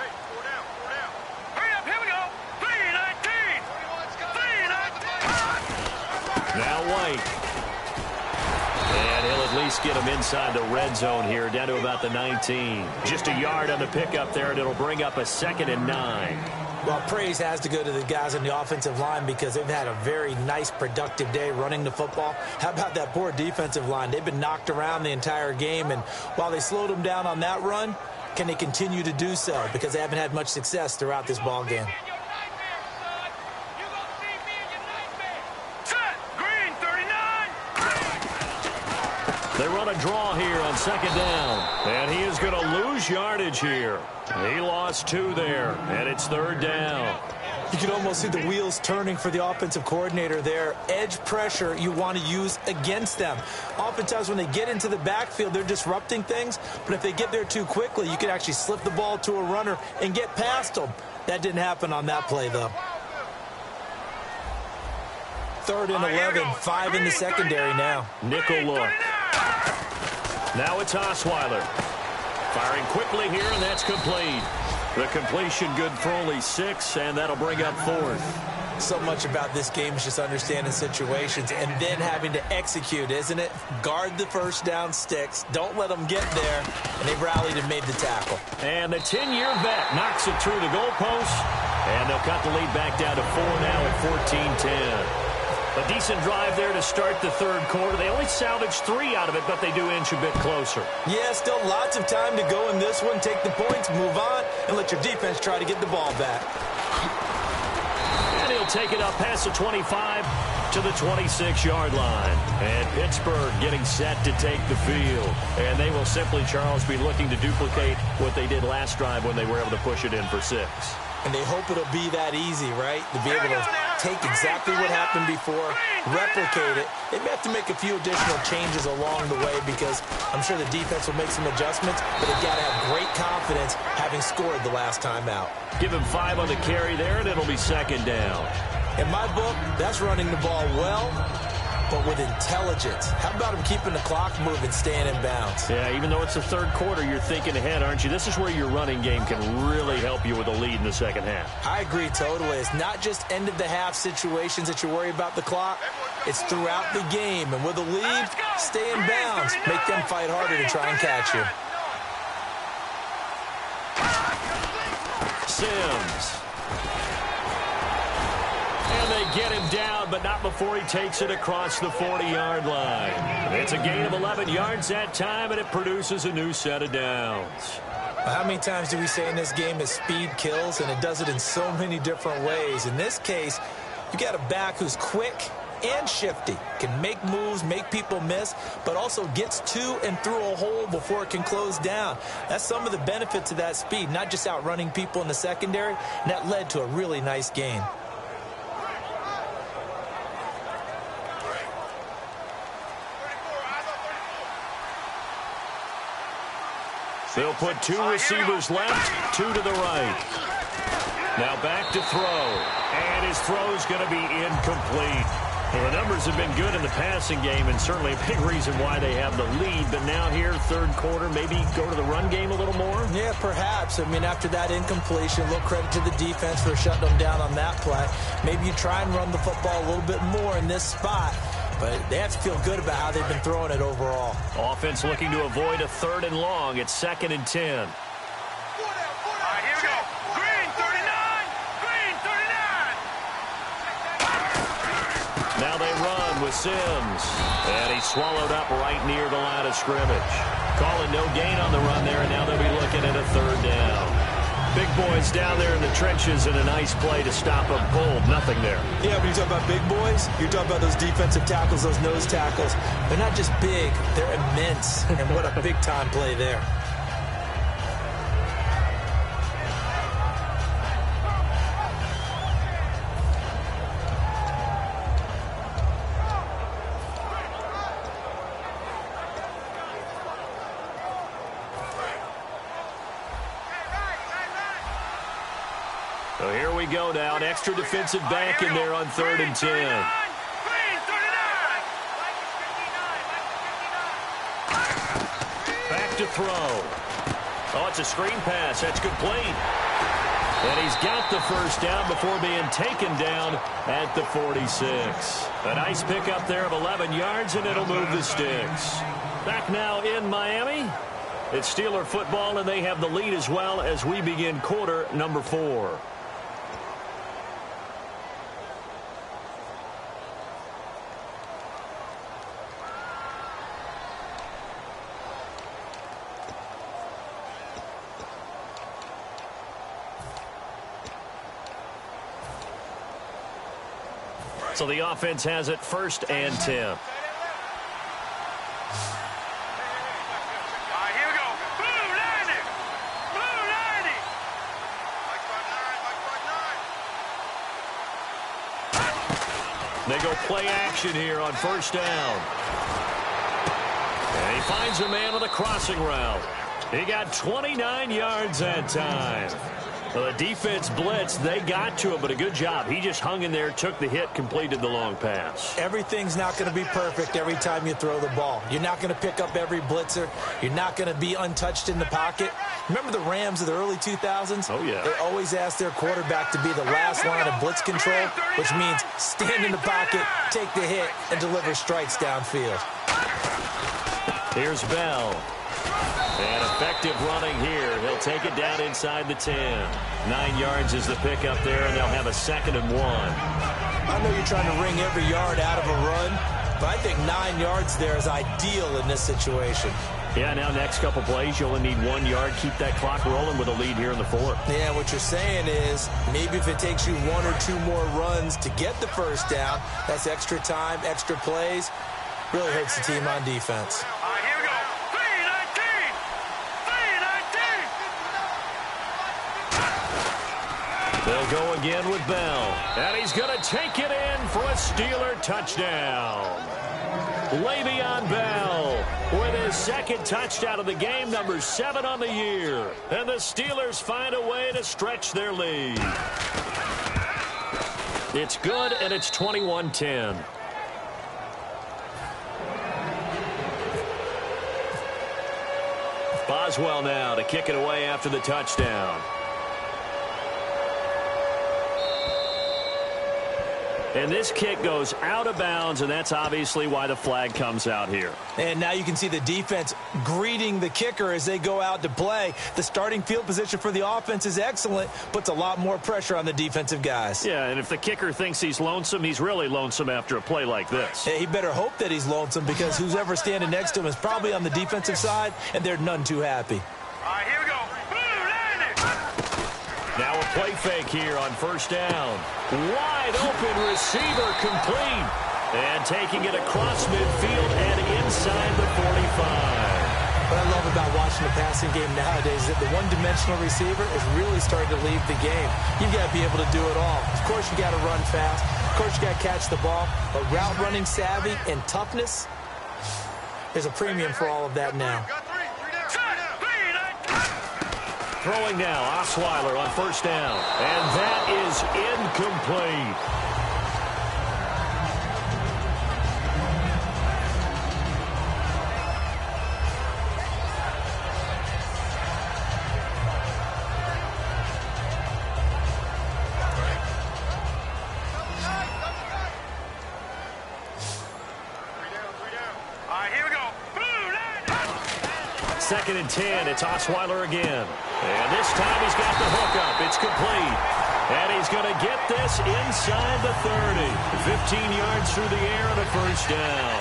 Hey, 4 down, 4 down. Hurry up, here we go. 3-19. 21's coming. 3-19. Now White. And he'll at least get him inside the red zone here, down to about the 19. Just a yard on the pickup there, and it'll bring up a 2nd and 9. Well, praise has to go to the guys on the offensive line because they've had a very nice, productive day running the football. How about that poor defensive line? They've been knocked around the entire game, and while they slowed them down on that run, can they continue to do so? Because they haven't had much success throughout this ball game. Set. a draw here on second down. And he is going to lose yardage here. He lost 2 there, and it's third down. You can almost see the wheels turning for the offensive coordinator there. Edge pressure you want to use against them. Oftentimes when they get into the backfield, they're disrupting things. But if they get there too quickly, you can actually slip the ball to a runner and get past them. That didn't happen on that play, though. 3rd and 11, 5 in the secondary now. Nickel look. Now it's Osweiler. Firing quickly here, and that's complete. The completion good for only 6, and that'll bring up 4th. So much about this game is just understanding situations and then having to execute, isn't it? Guard the first down sticks. Don't let them get there. And they've rallied and made the tackle. And the 10-year vet knocks it through the goalpost. And they'll cut the lead back down to 4 now at 14-10. A decent drive there to start the third quarter. They only salvaged 3 out of it, but they do inch a bit closer. Yeah, still lots of time to go in this one. Take the points, move on, and let your defense try to get the ball back. And he'll take it up past the 25 to the 26-yard line. And Pittsburgh getting set to take the field. And they will simply, Charles, be looking to duplicate what they did last drive when they were able to push it in for 6. And they hope it'll be that easy, right? To be able to take exactly what happened before, replicate it. They may have to make a few additional changes along the way because I'm sure the defense will make some adjustments, but they've got to have great confidence having scored the last time out. Give him 5 on the carry there, and it'll be second down. In my book, that's running the ball well, but with intelligence. How about him keeping the clock moving, staying in bounds? Yeah, even though it's the third quarter, you're thinking ahead, aren't you? This is where your running game can really help you with a lead in the second half. I agree totally. It's not just end-of-the-half situations that you worry about the clock. It's throughout the game. And with a lead, stay in bounds. Make them fight harder to try and catch you. Sims. And they get him down, but not before he takes it across the 40-yard line. It's a gain of 11 yards that time, and it produces a new set of downs. How many times do we say in this game that speed kills, and it does it in so many different ways? In this case, you got a back who's quick and shifty, can make moves, make people miss, but also gets to and through a hole before it can close down. That's some of the benefits of that speed, not just outrunning people in the secondary, and that led to a really nice gain. They'll put 2 receivers left, 2 to the right. Now back to throw. And his throw's going to be incomplete. Well, the numbers have been good in the passing game, and certainly a big reason why they have the lead. But now here, third quarter, maybe go to the run game a little more? Yeah, perhaps. I mean, after that incompletion, a little credit to the defense for shutting them down on that play. Maybe you try and run the football a little bit more in this spot. But they have to feel good about how they've been throwing it overall. Offense looking to avoid a 3rd and long. It's 2nd and 10. All right, here we go. Green 39. Green 39. Now they run with Sims. And he's swallowed up right near the line of scrimmage. Calling no gain on the run there, and now they'll be looking at a 3rd down. Big boys down there in the trenches, and a nice play to stop a bull. Nothing there. Yeah, when you talk about big boys, you're talking about those defensive tackles, those nose tackles. They're not just big, they're immense. And what a big-time play there. So here we go now. An extra defensive back in there on 3rd and 10. Back to throw. Oh, it's a screen pass. That's complete. And he's got the first down before being taken down at the 46. A nice pickup there of 11 yards, and it'll move the sticks. Back now in Miami. It's Steeler football, and they have the lead as well as we begin quarter number 4. So the offense has it 1st and 10. They go play action here on first down. And he finds a man on the crossing route. He got 29 yards that time. Well, the defense blitzed. They got to him, but a good job. He just hung in there, took the hit, completed the long pass. Everything's not going to be perfect every time you throw the ball. You're not going to pick up every blitzer. You're not going to be untouched in the pocket. Remember the Rams of the early 2000s? Oh, yeah. They always asked their quarterback to be the last line of blitz control, which means stand in the pocket, take the hit, and deliver strikes downfield. Here's Bell. And effective running here. He'll take it down inside the 10. 9 yards is the pickup there, and they'll have a 2nd and 1. I know you're trying to wring every yard out of a run, but I think 9 yards there is ideal in this situation. Yeah, now next couple plays, you only need 1 yard. Keep that clock rolling with a lead here in the 4th. Yeah, what you're saying is maybe if it takes you 1 or 2 more runs to get the first down, that's extra time, extra plays. Really hurts the team on defense. All right, here we go. 3-19. 3-19. They'll go again with Bell. And he's going to take it in for a Steeler touchdown. Le'Veon Bell with his 2nd touchdown of the game, number 7 on the year. And the Steelers find a way to stretch their lead. It's good, and it's 21-10. Boswell now to kick it away after the touchdown. And this kick goes out of bounds, and that's obviously why the flag comes out here. And now you can see the defense greeting the kicker as they go out to play. The starting field position for the offense is excellent, puts a lot more pressure on the defensive guys. Yeah, and if the kicker thinks he's lonesome, he's really lonesome after a play like this. He better hope that he's lonesome, because who's ever standing next to him is probably on the defensive side, and they're none too happy. All right, here we go. Now a play fake here on first down. Wide open receiver complete. And taking it across midfield and inside the 45. What I love about watching the passing game nowadays is that the one-dimensional receiver is really starting to leave the game. You've got to be able to do it all. Of course, you got to run fast. Of course, you got to catch the ball. But route running savvy and toughness, there's a premium for all of that now. Throwing now, Osweiler on first down. And that is incomplete. All right, here we go. 2nd and 10. It's Osweiler again. And this time he's got the hookup. It's complete. And he's going to get this inside the 30. 15 yards through the air and a first down.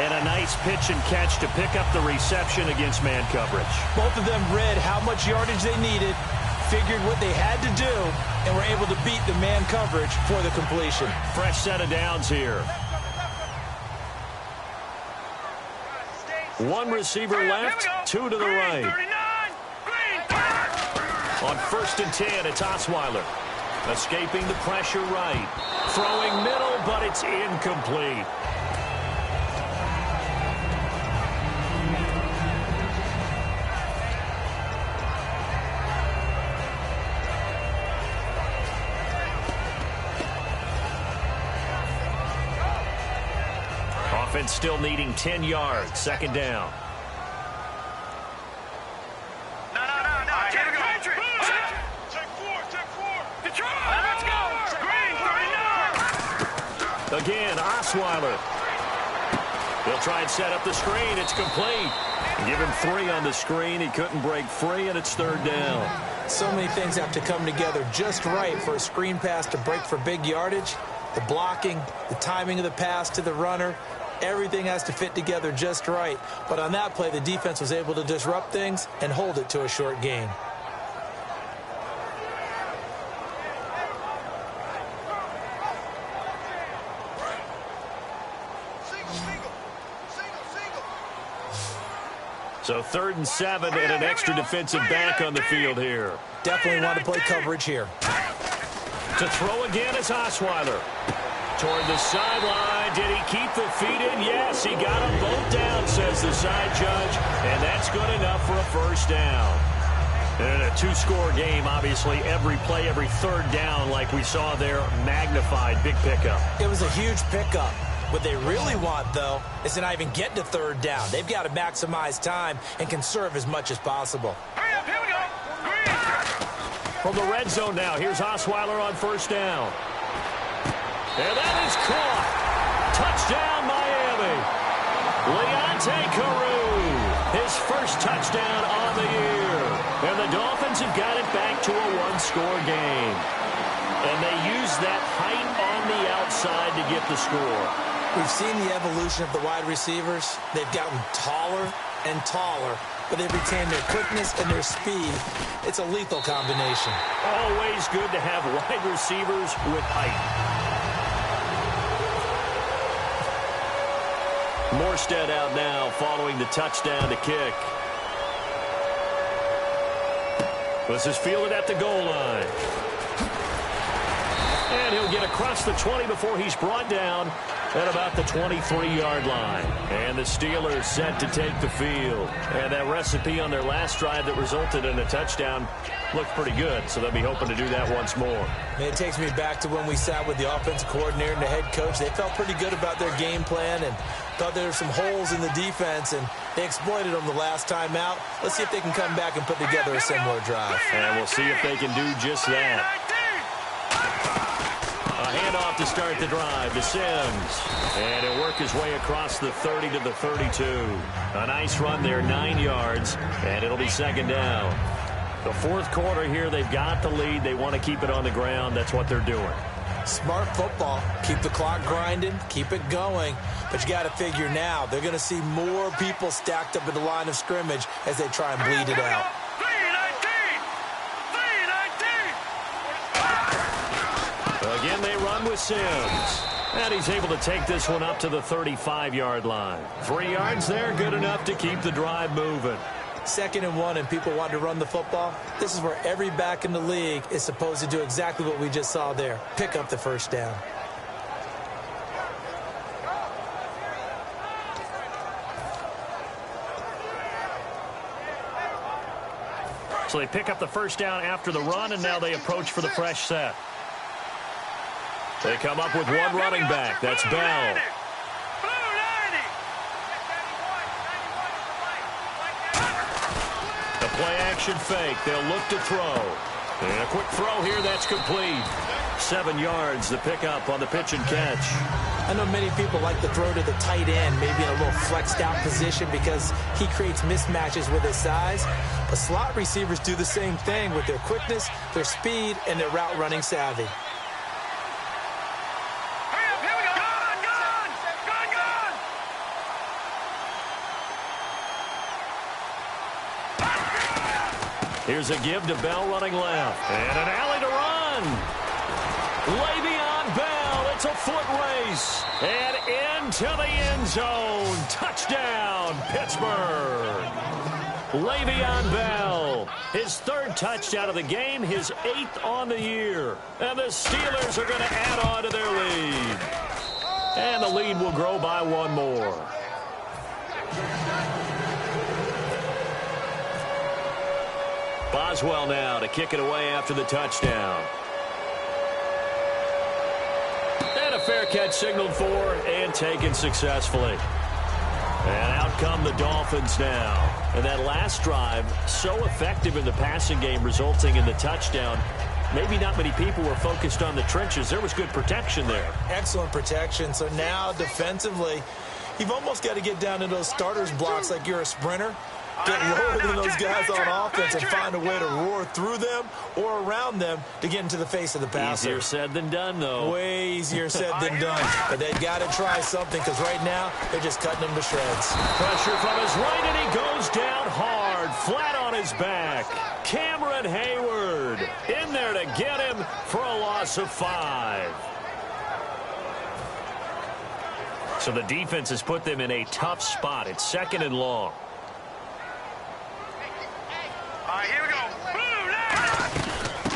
And a nice pitch and catch to pick up the reception against man coverage. Both of them read how much yardage they needed, figured what they had to do, and were able to beat the man coverage for the completion. Fresh set of downs here. One receiver left, 2 to the right. On 1st and 10, it's Osweiler. Escaping the pressure right. Throwing middle, but it's incomplete. Offense still needing 10 yards. 2nd down. No. Here we go. Check 4. Detroit, let's go. Green, 39. Again, Osweiler. He'll try and set up the screen. It's complete. Give him 3 on the screen. He couldn't break free, and it's 3rd down. So many things have to come together just right for a screen pass to break for big yardage. The blocking, the timing of the pass to the runner, everything has to fit together just right. But on that play, the defense was able to disrupt things and hold it to a short gain. So 3rd and 7 and an extra defensive back on the field here. Definitely want to play coverage here. To throw again is Osweiler. Toward the sideline. Did he keep the feet in? Yes, he got them both down, says the side judge. And that's good enough for a first down. And a two-score game, obviously, every play, every third down, like we saw there, magnified. Big pickup. It was a huge pickup. What they really want, though, is to not even get to third down. They've got to maximize time and conserve as much as possible. Hurry up, here we go. Green. From the red zone now, here's Osweiler on first down. And that is caught. Touchdown, Miami. Leonte Carew, his first touchdown on the year. And the Dolphins have got it back to a one-score game. And they use that height on the outside to get the score. We've seen the evolution of the wide receivers. They've gotten taller and taller, but they've retained their quickness and their speed. It's a lethal combination. Always good to have wide receivers with height. Morstead out now following the touchdown to kick. This is fielded at the goal line. And he'll get across the 20 before he's brought down at about the 23-yard line. And the Steelers set to take the field. And that recipe on their last drive that resulted in a touchdown looked pretty good, so they'll be hoping to do that once more. It takes me back to when we sat with the offensive coordinator and the head coach. They felt pretty good about their game plan and thought there were some holes in the defense, and they exploited them the last time out. Let's see if they can come back and put together a similar drive. And we'll see if they can do just that. A handoff to start the drive to Sims. And he'll work his way across the 30 to the 32. A nice run there, 9 yards, and it'll be second down. The fourth quarter here, they've got the lead. They want to keep it on the ground. That's what they're doing. Smart football. Keep the clock grinding. Keep it going. But you got to figure now, they're going to see more people stacked up at the line of scrimmage as they try and bleed it out. 3-19. Again, they run with Sims. And he's able to take this one up to the 35-yard line. 3 yards there, good enough to keep the drive moving. 2nd and 1 and people want to run the football. This is where every back in the league is supposed to do exactly what we just saw there. Pick up the first down. So they pick up the first down after the run, and now they approach for the fresh set. They come up with one running back. That's Bell. The play-action fake. They'll look to throw. And a quick throw here. That's complete. 7 yards, the pickup on the pitch and catch. I know many people like to throw to the tight end, maybe in a little flexed out position because he creates mismatches with his size. But slot receivers do the same thing with their quickness, their speed, and their route running savvy. Here's a give to Bell running left. And an alley to run. Le'Veon Bell. It's a foot race. And into the end zone. Touchdown, Pittsburgh. Le'Veon Bell. His 3rd touchdown of the game. His 8th on the year. And the Steelers are going to add on to their lead. And the lead will grow by 1 more. Boswell now to kick it away after the touchdown. And a fair catch signaled for and taken successfully. And out come the Dolphins now. And that last drive, so effective in the passing game, resulting in the touchdown. Maybe not many people were focused on the trenches. There was good protection there. Excellent protection. So now defensively, you've almost got to get down to those starters blocks like you're a sprinter. Get lower than those guys on offense and find a way to roar through them or around them to get into the face of the passer. Easier said than done, though. Way easier said than done. But they've got to try something because right now they're just cutting them to shreds. Pressure from his right, and he goes down hard, flat on his back. Cameron Hayward in there to get him for a loss of 5. So the defense has put them in a tough spot. It's 2nd and long. All right, here we go.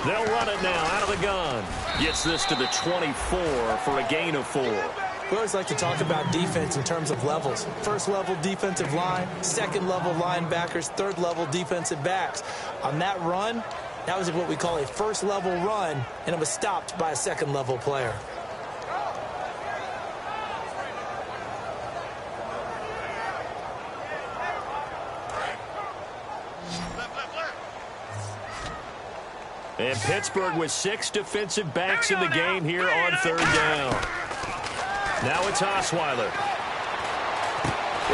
They'll run it now out of the gun. Gets this to the 24 for a gain of 4. We always like to talk about defense in terms of levels. First level defensive line, second level linebackers, third level defensive backs. On that run, that was what we call a first level run, and it was stopped by a second level player. And Pittsburgh with 6 defensive backs in the game here on third down. Now it's Osweiler.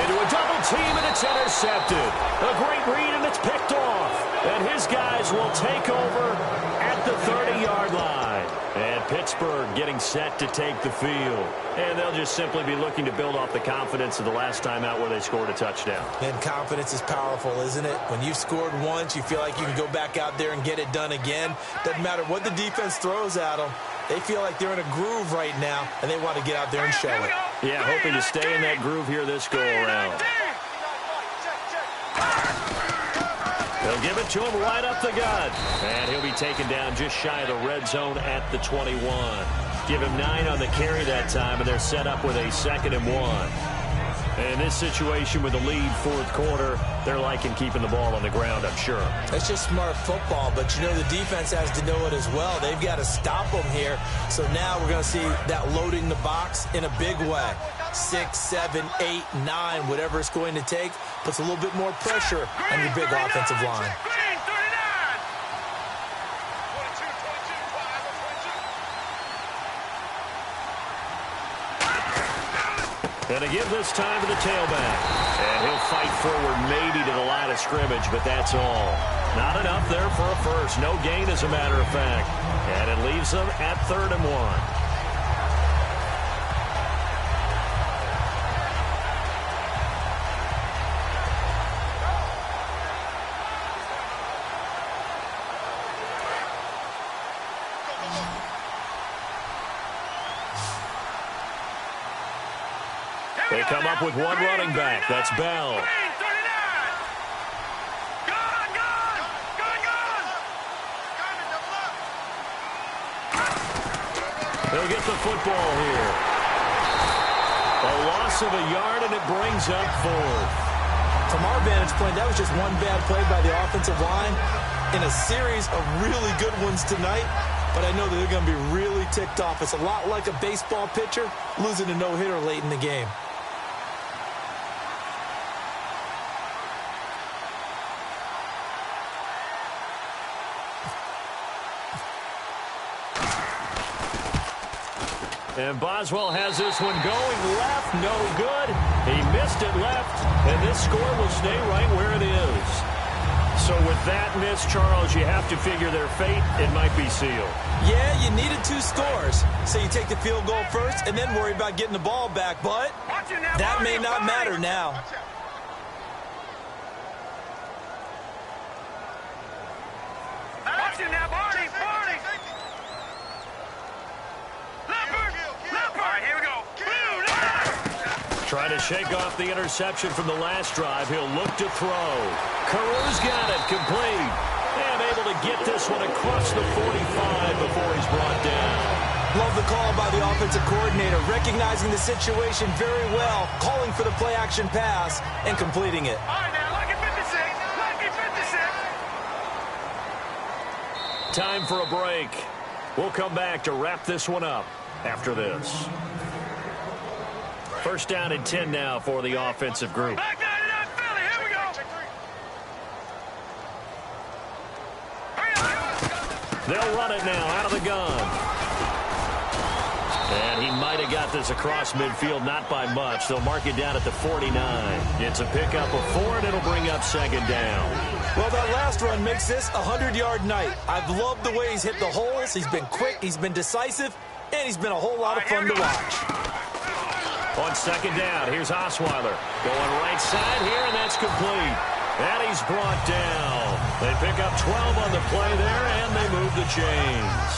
Into a double team, and it's intercepted. A great read, and it's picked off. And his guys will take over at the 30-yard line. And Pittsburgh getting set to take the field. And they'll just simply be looking to build off the confidence of the last time out where they scored a touchdown. And confidence is powerful, isn't it? When you've scored once, you feel like you can go back out there and get it done again. Doesn't matter what the defense throws at them. They feel like they're in a groove right now, and they want to get out there and show it. Yeah, hoping to stay in that groove here this go-around. They'll give it to him right up the gut. And he'll be taken down just shy of the red zone at the 21. Give him 9 on the carry that time, and they're set up with a 2nd and 1. And in this situation with the lead fourth quarter, they're liking keeping the ball on the ground, I'm sure. That's just smart football, but you know the defense has to know it as well. They've got to stop them here. So now we're going to see that loading the box in a big way. 6, 7, 8, 9, whatever it's going to take, puts a little bit more pressure on your big offensive line. And to give this time to the tailback. And he'll fight forward maybe to the line of scrimmage, but that's all. Not enough there for a first. No gain, as a matter of fact. And it leaves them at 3rd and 1. They come up with one running back. That's Bell. They'll get the football here. A loss of a yard, and it brings up 4th. From our vantage point, that was just one bad play by the offensive line in a series of really good ones tonight. But I know that they're going to be really ticked off. It's a lot like a baseball pitcher losing a no-hitter late in the game. And Boswell has this one going left, no good. He missed it left, and this score will stay right where it is. So with that miss, Charles, you have to figure their fate, it might be sealed. Yeah, you needed 2 scores. So you take the field goal first and then worry about getting the ball back, but that may not matter now. Trying to shake off the interception from the last drive. He'll look to throw. Carew's got it, complete. And able to get this one across the 45 before he's brought down. Love the call by the offensive coordinator, recognizing the situation very well, calling for the play-action pass, and completing it. All right, now, lucky 56. Lucky 56. Time for a break. We'll come back to wrap this one up after this. First down and 10 now for the offensive group. Back 99 Philly, here we go. They'll run it now out of the gun. And he might have got this across midfield, not by much. They'll mark it down at the 49. It's a pickup of 4, and it'll bring up 2nd down. Well, that last run makes this a 100-yard night. I've loved the way he's hit the holes. He's been quick, he's been decisive, and he's been a whole lot of fun to watch. On 2nd down, here's Osweiler. Going right side here, and that's complete. And he's brought down. They pick up 12 on the play there, and they move the chains.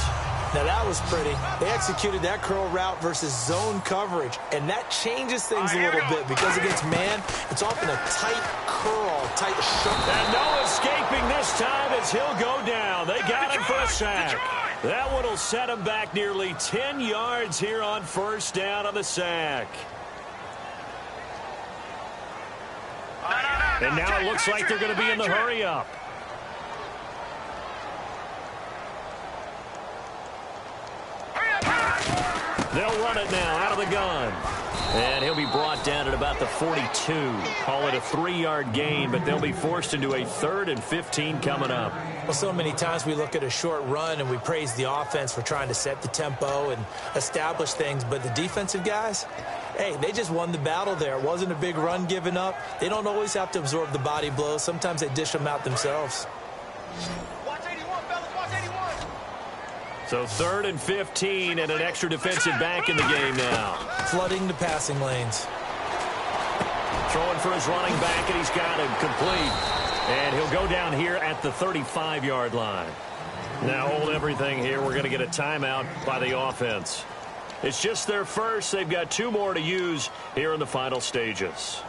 Now, that was pretty. They executed that curl route versus zone coverage, and that changes things a little bit because against man, it's often a tight curl, tight shut. And no escaping this time as he'll go down. They got him for a sack. That one will set him back nearly 10 yards here on first down on the sack. And now it looks like they're going to be in the hurry-up. They'll run it now out of the gun. And he'll be brought down at about the 42. Call it a 3-yard gain, but they'll be forced into a 3rd and 15 coming up. Well, so many times we look at a short run and we praise the offense for trying to set the tempo and establish things, but the defensive guys, hey, they just won the battle there. It wasn't a big run given up. They don't always have to absorb the body blows. Sometimes they dish them out themselves. Watch 81, fellas. Watch 81. So 3rd and 15 and an extra defensive back in the game now. Flooding the passing lanes. Throwing for his running back, and he's got him complete. And he'll go down here at the 35-yard line. Now hold everything here. We're going to get a timeout by the offense. It's just their first. They've got 2 more to use here in the final stages.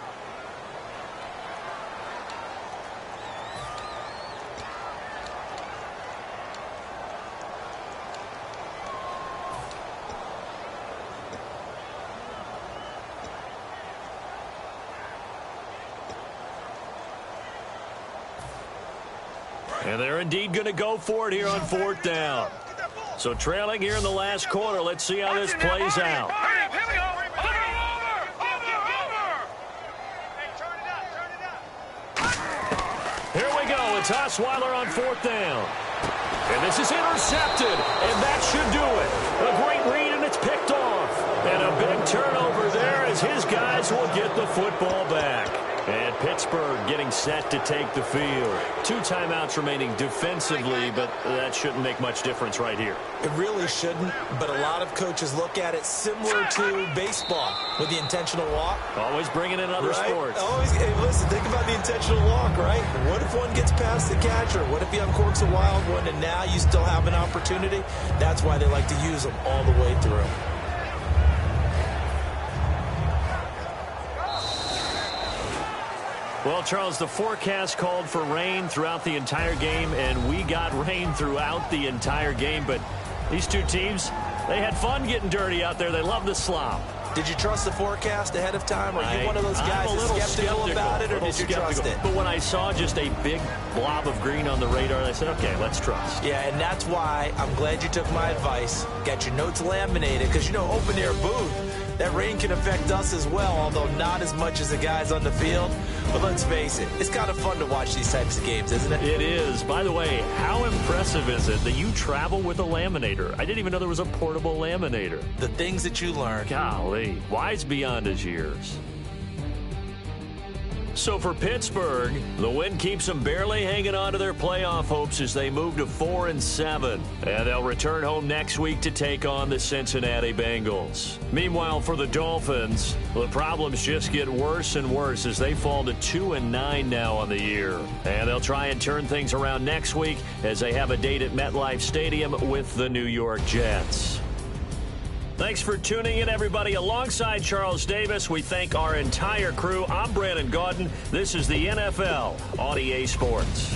And they're indeed going to go for it here on 4th down. So trailing here in the last quarter. Let's see how this plays out. Here we go. Over. Hey, turn it up. Here we go. It's Osweiler on 4th down. And this is intercepted. And that should do it. A great read, and it's picked off. And a big turnover there as his guys will get the football back. And Pittsburgh getting set to take the field. 2 timeouts remaining defensively, but that shouldn't make much difference right here. It really shouldn't, but a lot of coaches look at it similar to baseball with the intentional walk. Always bringing in other sports. Always, hey, listen, think about the intentional walk, right? What if one gets past the catcher? What if he uncorks a wild one and now you still have an opportunity? That's why they like to use them all the way through. Well, Charles, the forecast called for rain throughout the entire game, and we got rain throughout the entire game. But these 2 teams, they had fun getting dirty out there. They love the slop. Did you trust the forecast ahead of time? Are you one of those guys that's skeptical about it, or did you trust it? But when I saw just a big blob of green on the radar, I said, okay, let's trust. Yeah, and that's why I'm glad you took my advice. Got your notes laminated, because, you know, open-air booth, that rain can affect us as well, although not as much as the guys on the field. But let's face it, it's kind of fun to watch these types of games, isn't it? It is. By the way, how impressive is it that you travel with a laminator? I didn't even know there was a portable laminator. The things that you learn. Golly, wise beyond his years. So for Pittsburgh, the win keeps them barely hanging on to their playoff hopes as they move to 4-7. And they'll return home next week to take on the Cincinnati Bengals. Meanwhile, for the Dolphins, the problems just get worse and worse as they fall to 2-9 now on the year. And they'll try and turn things around next week as they have a date at MetLife Stadium with the New York Jets. Thanks for tuning in, everybody. Alongside Charles Davis, we thank our entire crew. I'm Brandon Gaudin. This is the NFL on EA Sports.